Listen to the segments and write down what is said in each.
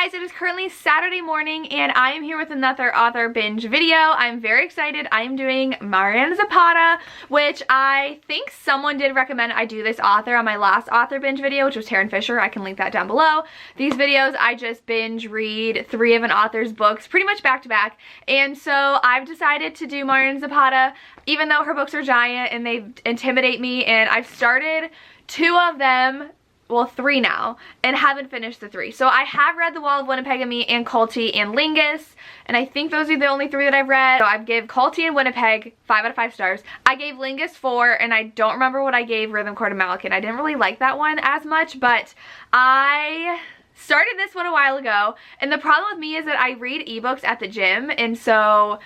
guys, it is currently Saturday morning and I am here with another author binge video. I'm very excited. I am doing Mariana Zapata, which I think someone did recommend I do this author on my last author binge video, which was Tarryn Fisher. I can link that down below. These videos, I just binge read 3 of an author's books pretty much back to back. And so I've decided to do Mariana Zapata, even though her books are giant and they intimidate me, and I've started 2 of them, well 3 now, and haven't finished the 3. So I have read The Wall of Winnipeg and Me and Culty and Lingus, and I think those are the only 3 that I've read. So I've give Culty and Winnipeg 5 out of 5 stars. I gave Lingus 4, and I don't remember what I gave Rhythm Court of Malakin. I didn't really like that one as much, but I started this one a while ago, and the problem with me is that I read ebooks at the gym, and so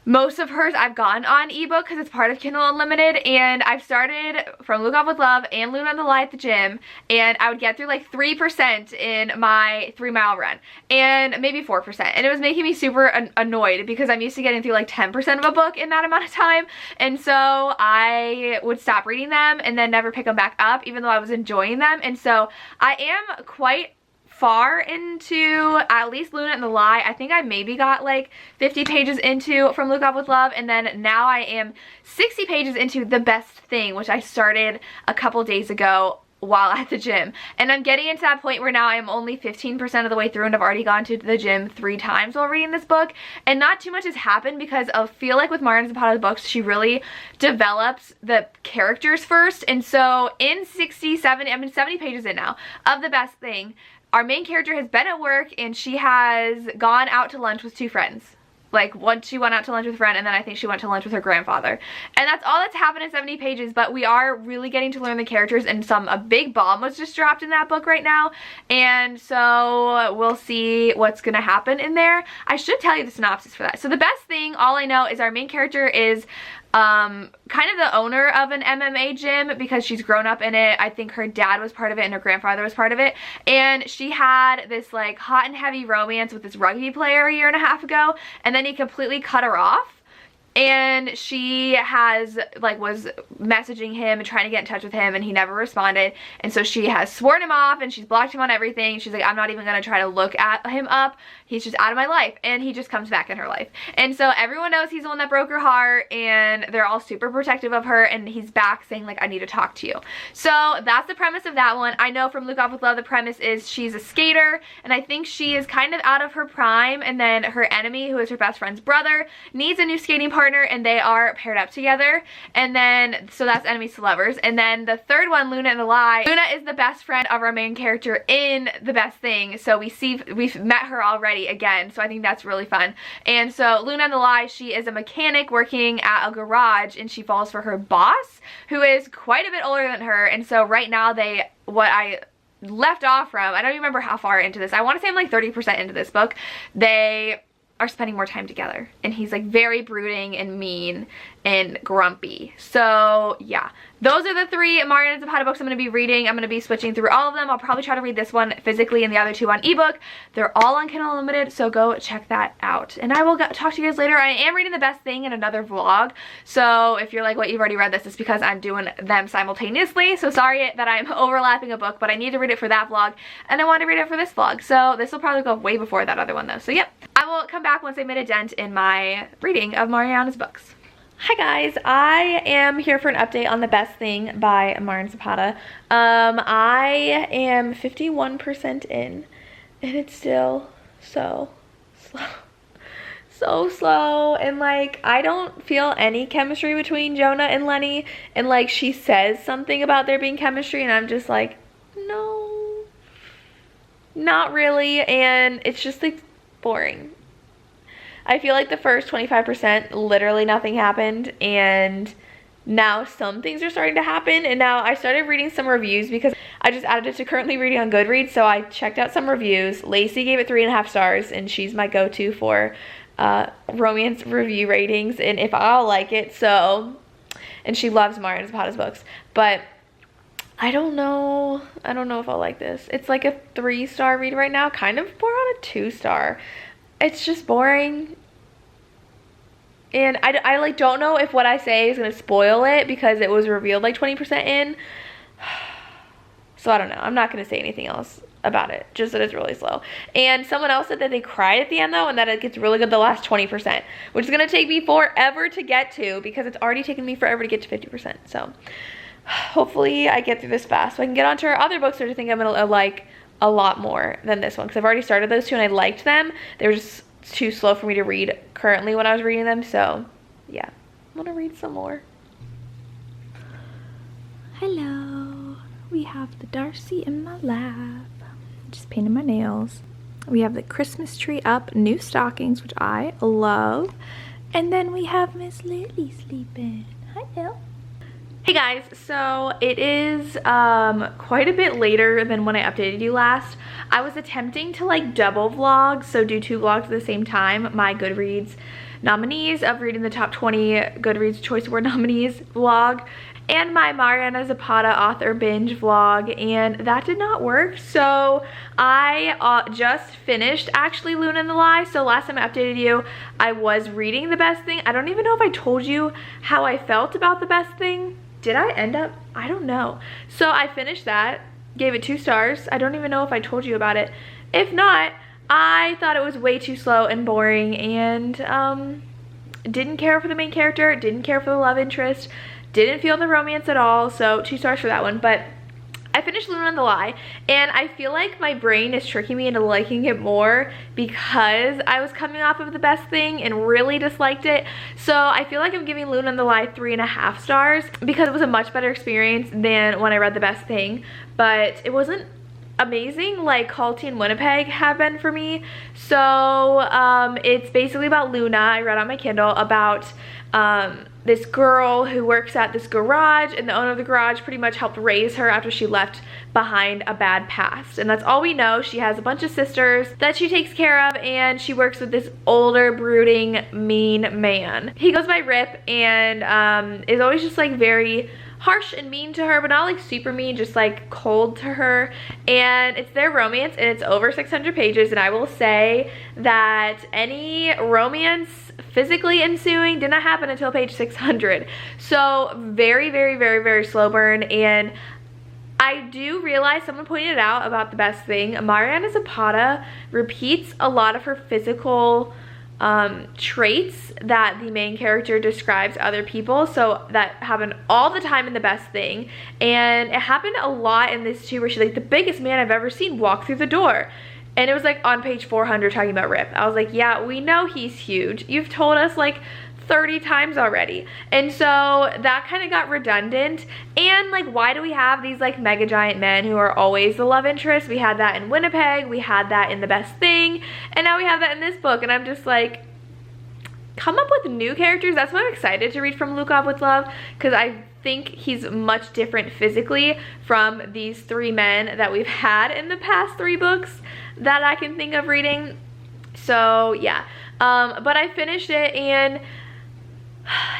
most of hers I've gotten on ebook because it's part of Kindle Unlimited, and I've started From Look Off With Love and Luna and the Lie at the gym, and I would get through like 3% in my 3-mile run, and maybe 4%, and it was making me super annoyed because I'm used to getting through like 10% of a book in that amount of time, and so I would stop reading them and then never pick them back up even though I was enjoying them. And so I am quite far into at least Luna and the Lie. I think I maybe got like 50 pages into From Look Off With Love, and then now I am 60 pages into The Best Thing, which I started a couple days ago while at the gym. And I'm getting into that point where now I am only 15% of the way through, and I've already gone to the gym 3 times while reading this book, and not too much has happened because I feel like with Mariana Zapata's books, she really develops the characters first. And so in 70 pages in now of The Best Thing, our main character has been at work and she has gone out to lunch with 2 friends. Like, once she went out to lunch with a friend, and then I think she went to lunch with her grandfather. And that's all that's happened in 70 pages, but we are really getting to learn the characters, and a big bomb was just dropped in that book right now. And so we'll see what's gonna happen in there. I should tell you the synopsis for that. So The Best Thing, all I know is our main character is kind of the owner of an MMA gym because she's grown up in it. I think her dad was part of it and her grandfather was part of it, and she had this like hot and heavy romance with this rugby player a year and a half ago, and then he completely cut her off. And she was messaging him and trying to get in touch with him, and he never responded. And so she has sworn him off and she's blocked him on everything. She's like, I'm not even gonna try to look at him up. He's just out of my life. And he just comes back in her life. And so everyone knows he's the one that broke her heart, and they're all super protective of her, and he's back saying like, I need to talk to you. So that's the premise of that one. I know from Look Off With Love, the premise is she's a skater, and I think she is kind of out of her prime, and then her enemy, who is her best friend's brother, needs a new skating partner, and they are paired up together. And then so that's enemies to lovers. And then the third one, Luna and the Lie, Luna is the best friend of our main character in The Best Thing, so we've met her already again, so I think that's really fun. And so Luna and the Lie, she is a mechanic working at a garage, and she falls for her boss, who is quite a bit older than her. And so right now what I left off from, I don't even remember how far into this, I want to say I'm like 30% into this book, they are spending more time together, and he's like very brooding and mean and grumpy. So yeah, those are the 3 Mariana Zapata books I'm going to be reading. I'm going to be switching through all of them. I'll probably try to read this one physically and the other 2 on ebook. They're all on Kindle Unlimited, so go check that out. And I will talk to you guys later. I am reading The Best Thing in another vlog, so if you're like, what, you've already read this, it's because I'm doing them simultaneously. So sorry that I'm overlapping a book, but I need to read it for that vlog, and I want to read it for this vlog. So this will probably go way before that other one though. So yep, I will come back once I made a dent in my reading of Mariana's books. Hi guys, I am here for an update on The Best Thing by Mariana Zapata. I am 51% in, and it's still so slow. So slow, and like I don't feel any chemistry between Jonah and Lenny, and like she says something about there being chemistry, and I'm just like, no, not really, and it's just like boring. I feel like the first 25%, literally nothing happened, and now some things are starting to happen. And now I started reading some reviews because I just added it to currently reading on Goodreads, so I checked out some reviews. Lacey gave it 3.5 stars, and she's my go-to for romance review ratings, and if I'll like it, so, and she loves Mariana Zapata's books, but I don't know if I'll like this. It's like a 3-star read right now, kind of more on a 2-star. It's just boring, and I like don't know if what I say is gonna spoil it because it was revealed like 20% in, so I don't know. I'm not gonna say anything else. about it, just that it's really slow. And someone else said that they cried at the end though, and that it gets really good the last 20%, which is gonna take me forever to get to because it's already taken me forever to get to 50%. So hopefully I get through this fast so I can get on to our other books, which I think I'm gonna like a lot more than this one, because I've already started those two and I liked them. They were just too slow for me to read currently when I was reading them. So yeah, I'm gonna read some more. Hello, we have the Darcy in my lap. Just painted my nails. We have the Christmas tree up, new stockings, which I love. And then we have Miss Lily sleeping. Hi, Bill. Hey guys, so it is quite a bit later than when I updated you last. I was attempting to like double vlog, so do 2 vlogs at the same time. My Goodreads nominees of reading the top 20 Goodreads Choice Award nominees vlog, and my Mariana Zapata author binge vlog, and that did not work. So I just finished actually Luna and the Lie. So last time I updated you, I was reading The Best Thing. I don't even know if I told you how I felt about The Best Thing. Did I end up? I don't know. So I finished that, gave it 2 stars. I don't even know if I told you about it. If not, I thought it was way too slow and boring, and didn't care for the main character, didn't care for the love interest, didn't feel the romance at all. So 2 stars for that one. But I finished Luna and the Lie, and I feel like my brain is tricking me into liking it more because I was coming off of The Best Thing and really disliked it. So I feel like I'm giving Luna and the Lie 3.5 stars because it was a much better experience than when I read The Best Thing, but it wasn't amazing like Calty and Winnipeg have been for me. So it's basically about Luna. I read on my Kindle about this girl who works at this garage, and the owner of the garage pretty much helped raise her after she left behind a bad past. And that's all we know. She has a bunch of sisters that she takes care of, and she works with this older, brooding, mean man. He goes by Rip, and is always just like very harsh and mean to her, but not like super mean, just like cold to her. And it's their romance, and it's over 600 pages, and I will say that any romance physically ensuing did not happen until page 600. So very, very, very, very slow burn. And I do realize, someone pointed it out about The Best Thing, Mariana Zapata repeats a lot of her physical traits that the main character describes other people. So that happened all the time in The Best Thing, and it happened a lot in this too, where she's like, the biggest man I've ever seen walk through the door. And it was like on page 400 talking about Rip. I was like, yeah, we know he's huge. You've told us like 30 times already. And so that kind of got redundant. And like, why do we have these like mega giant men who are always the love interest? We had that in Winnipeg, we had that in The Best Thing, and now we have that in this book. And I'm just like, come up with new characters. That's why I'm excited to read from Look Up With Love, because I think he's much different physically from these 3 men that we've had in the past 3 books that I can think of reading. So yeah, but I finished it, and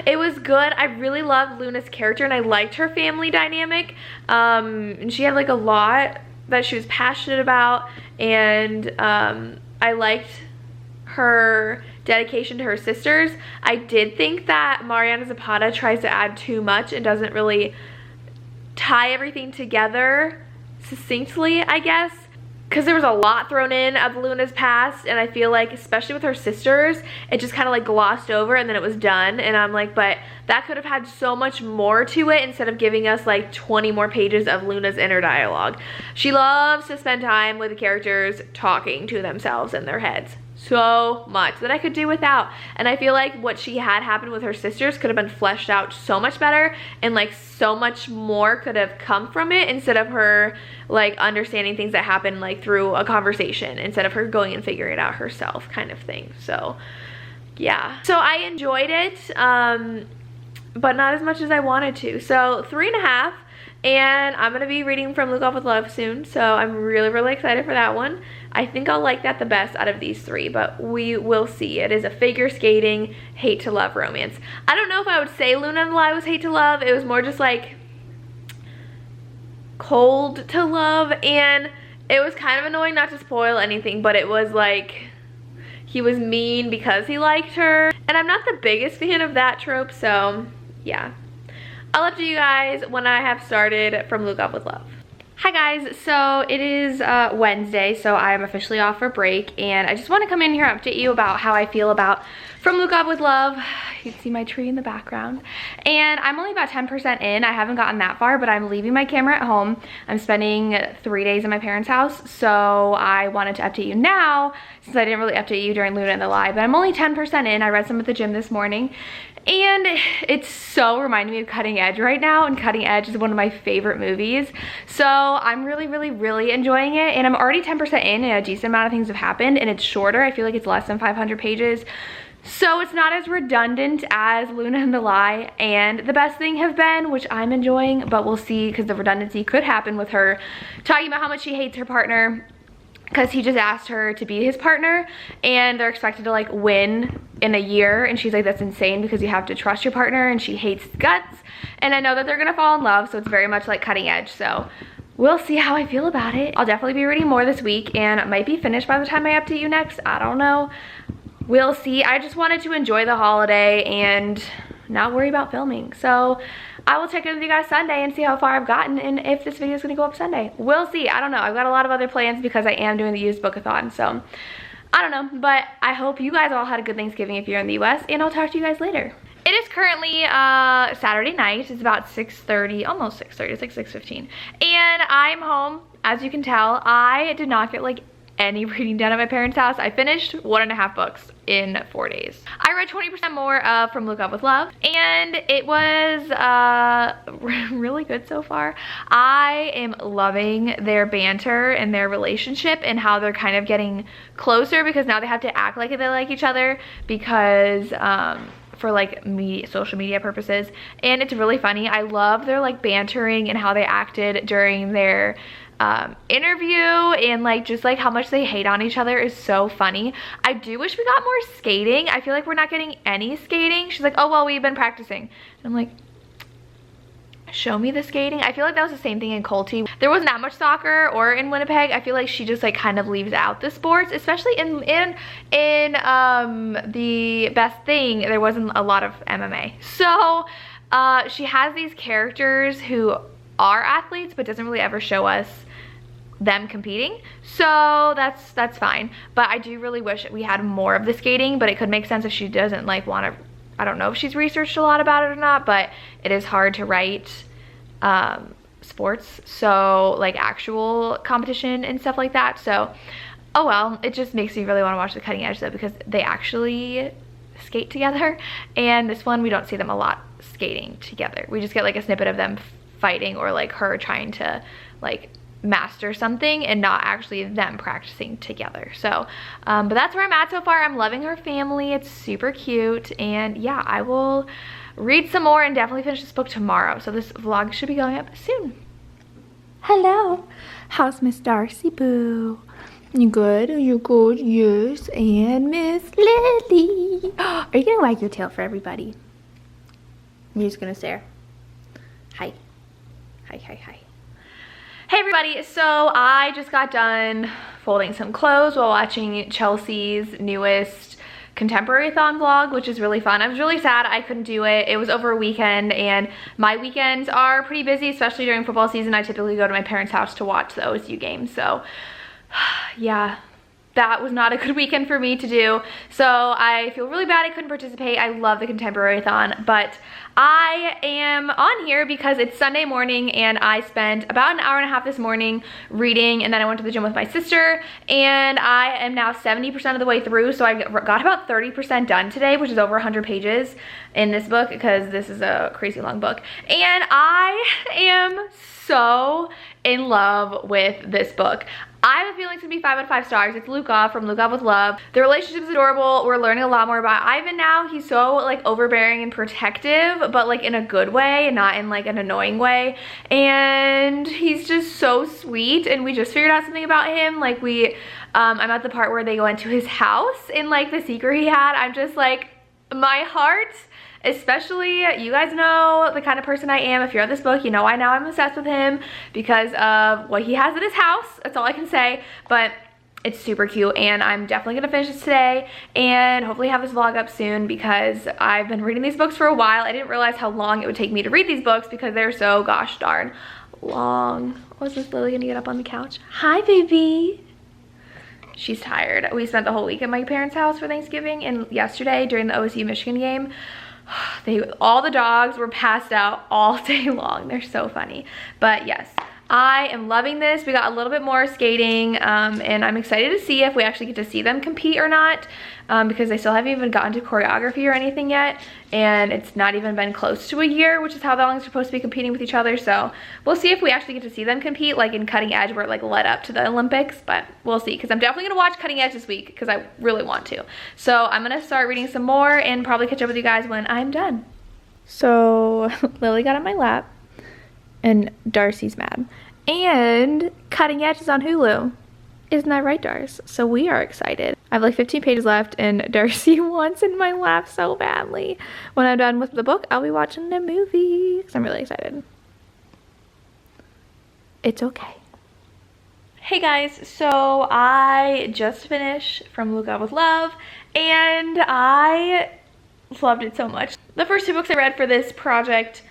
it was good. I really loved Luna's character, and I liked her family dynamic. And she had like a lot that she was passionate about, and I liked her dedication to her sisters. I did think that Mariana Zapata tries to add too much and doesn't really tie everything together succinctly, I guess, because there was a lot thrown in of Luna's past, and I feel like, especially with her sisters, it just kind of like glossed over and then it was done. And I'm like, but that could have had so much more to it instead of giving us like 20 more pages of Luna's inner dialogue. She loves to spend time with the characters talking to themselves in their heads so much that I could do without. And I feel like what she had happen with her sisters could have been fleshed out so much better, and like so much more could have come from it, instead of her like understanding things that happen like through a conversation, instead of her going and figuring it out herself, kind of thing. So yeah, so I enjoyed it, but not as much as I wanted to. So 3.5. And I'm gonna be reading from Look Up With Love soon, so I'm really, really excited for that one. I think I'll like that the best out of these 3, but we will see. It is a figure skating, hate to love romance. I don't know if I would say Luna and the Lie was hate to love. It was more just like cold to love, and it was kind of annoying, not to spoil anything, but it was like he was mean because he liked her, and I'm not the biggest fan of that trope. So yeah, I'll update you guys when I have started from Look Up With Love. Hi guys, so it is Wednesday, so I'm officially off for break, and I just want to come in here and update you about how I feel about From Look Up With Love. You can see my tree in the background. And I'm only about 10% in. I haven't gotten that far, but I'm leaving my camera at home. I'm spending 3 days in my parents' house, so I wanted to update you now, since I didn't really update you during Luna and the Lie, but I'm only 10% in. I read some at the gym this morning, and it's so reminding me of Cutting Edge right now, and Cutting Edge is one of my favorite movies. So I'm really enjoying it, and I'm already 10% in, and a decent amount of things have happened, and it's shorter. I feel like it's less than 500 pages. So it's not as redundant as Luna and the Lie and The Best Thing have been, which I'm enjoying, but we'll see, because the redundancy could happen with her talking about how much she hates her partner because he just asked her to be his partner, and they're expected to like win in a year, and she's like, that's insane because you have to trust your partner, and she hates guts. And I know that they're gonna fall in love, so it's very much like Cutting Edge. So we'll see how I feel about it. I'll definitely be reading more this week, and it might be finished by the time I update you next. I don't know. We'll see. I just wanted to enjoy the holiday and not worry about filming. So I will check in with you guys Sunday and see how far I've gotten, and if this video is gonna go up Sunday. We'll see. I don't know. I've got a lot of other plans because I am doing the used bookathon. So I don't know, but I hope you guys all had a good Thanksgiving if you're in the US, and I'll talk to you guys later. It is currently Saturday night. It's about 6:30, almost 6:30. It's like 6:15. And I'm home. As you can tell, I did not get like any reading done at my parents' house. I finished 1.5 books in 4 days. I read 20% more of From Look Up With Love, and it was really good so far. I am loving their banter and their relationship and how they're kind of getting closer, because now they have to act like they like each other because for like social media purposes, and it's really funny. I love their like bantering and how they acted during their interview, and like just like how much they hate on each other is so funny. I do wish we got more skating. I feel like we're not getting any skating. She's like, oh well, we've been practicing. And I'm like, show me the skating. I feel like that was the same thing in Colty. There wasn't that much soccer, or in Winnipeg. I feel like she just like kind of leaves out the sports, especially in The Best Thing. There wasn't a lot of MMA. So she has these characters who are athletes, but doesn't really ever show us them competing, so that's fine. But I do really wish we had more of the skating, but it could make sense if she doesn't like want to. I don't know if she's researched a lot about it or not, but it is hard to write sports, so like actual competition and stuff like that. So oh well, it just makes me really want to watch the Cutting Edge though, because they actually skate together, and this one we don't see them a lot skating together. We just get like a snippet of them fighting, or like her trying to like master something, and not actually them practicing together. So but that's where I'm at so far. I'm loving her family. It's super cute, and yeah, I will read some more and definitely finish this book tomorrow. So this vlog should be going up soon. Hello, how's Miss Darcy Boo? You good? You good? Yes. And Miss Lily, are you gonna wag your tail for everybody? You're just gonna stare. Hi. Hi, hi, hi. Hey everybody, so I just got done folding some clothes while watching Chelsea's newest contemporary-thon vlog, which is really fun. I was really sad I couldn't do it. It was over a weekend, and my weekends are pretty busy, especially during football season. I typically go to my parents' house to watch the OSU games, so yeah. That was not a good weekend for me to do, so I feel really bad I couldn't participate. I love the contemporary-thon, but I am on here because it's Sunday morning, and I spent about an hour and a half this morning reading, and then I went to the gym with my sister, and I am now 70% of the way through, so I got about 30% done today, which is over 100 pages in this book, because this is a crazy long book, and I am so in love with this book. I have a feeling it's gonna be 5 out of 5 stars. It's Luca from Look Up With Love. The relationship is adorable. We're learning a lot more about Ivan now. He's so like overbearing and protective, but like in a good way and not in like an annoying way. And he's just so sweet, and we just figured out something about him. Like I'm at the part where they go into his house, and like the secret he had, I'm just like, my heart, especially, you guys know the kind of person I am. If you're on this book, you know I know I'm obsessed with him because of what he has at his house. That's all I can say, but it's super cute, and I'm definitely gonna finish this today and hopefully have this vlog up soon, because I've been reading these books for a while. I didn't realize how long it would take me to read these books because they're so gosh darn long. Was this Lily gonna get up on the couch? Hi, baby. She's tired. We spent the whole week at my parents' house for Thanksgiving, and yesterday during the OSU Michigan game, all the dogs were passed out all day long. They're so funny. But yes, I am loving this. We got a little bit more skating, and I'm excited to see if we actually get to see them compete or not, because they still haven't even gotten to choreography or anything yet, and it's not even been close to a year, which is how long they're supposed to be competing with each other. So we'll see if we actually get to see them compete, like in Cutting Edge, where it like led up to the Olympics, but we'll see, because I'm definitely gonna watch Cutting Edge this week because I really want to. So I'm gonna start reading some more and probably catch up with you guys when I'm done. So Lily got on my lap and Darcy's mad, and Cutting Edge is on Hulu. Isn't that right, Darce? So we are excited. I have like 15 pages left, and Darcy wants in my lap so badly. When I'm done with the book, I'll be watching the movie because I'm really excited. It's okay. Hey guys, so I just finished From Look Up With Love, and I loved it so much. The first 2 books I read for this project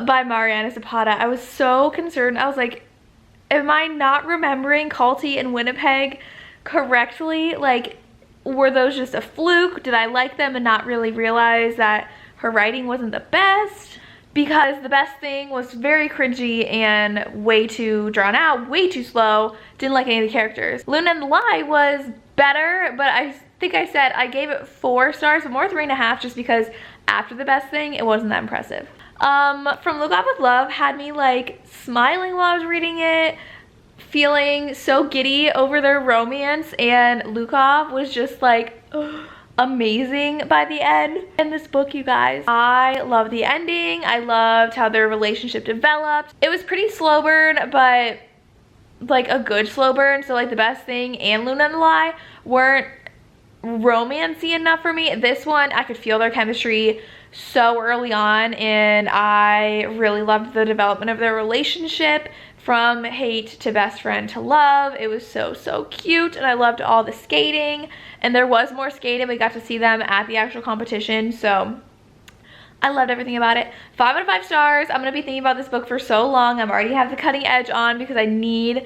by Mariana Zapata, I was so concerned. I was like, am I not remembering Culty and Winnipeg correctly? Like, were those just a fluke? Did I like them and not really realize that her writing wasn't the best? Because The Best Thing was very cringy and way too drawn out, way too slow. Didn't like any of the characters. Luna and the Lie was better, but I think I said I gave it 4 stars, but more 3.5, just because after The Best Thing, it wasn't that impressive. From Look Up With Love had me like smiling while I was reading it, feeling so giddy over their romance, and Lukov was just like amazing by the end. In this book, you guys, I love the ending. I loved how their relationship developed. It was pretty slow burn, but like a good slow burn. So like The Best Thing and Luna and the Lie weren't romancy enough for me. This one, I could feel their chemistry so early on, and I really loved the development of their relationship from hate to best friend to love. It was so cute, and I loved all the skating, and there was more skating. We got to see them at the actual competition, so I loved everything about it. 5 out of 5 stars. I'm gonna be thinking about this book for so long. I'm already have the Cutting Edge on because I need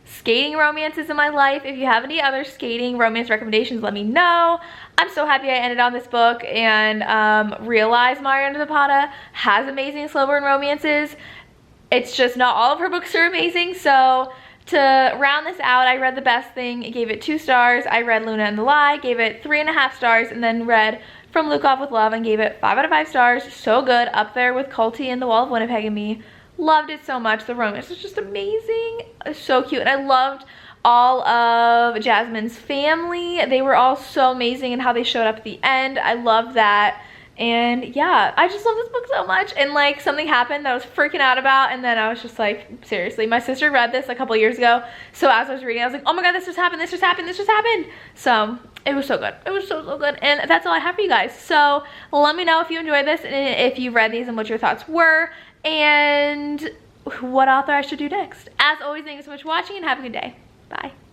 skating romances in my life. If you have any other skating romance recommendations, let me know. I'm so happy I ended on this book and realized Mariana Zapata has amazing slow burn romances. It's just not all of her books are amazing. So to round this out, I read The Best Thing, gave it 2 stars. I read Luna and the Lie, gave it 3.5 stars, and then read From Look Up With Love and gave it 5 out of 5 stars. So good, up there with Culty and The Wall of Winnipeg and me. Loved it so much. The romance was just amazing. So cute. And I loved all of Jasmine's family. They were all so amazing, and how they showed up at the end. I loved that. And yeah, I just love this book so much. And like, something happened that I was freaking out about, and then I was just like, seriously. My sister read this a couple years ago, so as I was reading, I was like, oh my god, this just happened, this just happened, this just happened. So it was so good. It was so good. And that's all I have for you guys. So let me know if you enjoyed this, and if you read these, and what your thoughts were, and what author I should do next. As always, thank you so much for watching, and have a good day. Bye.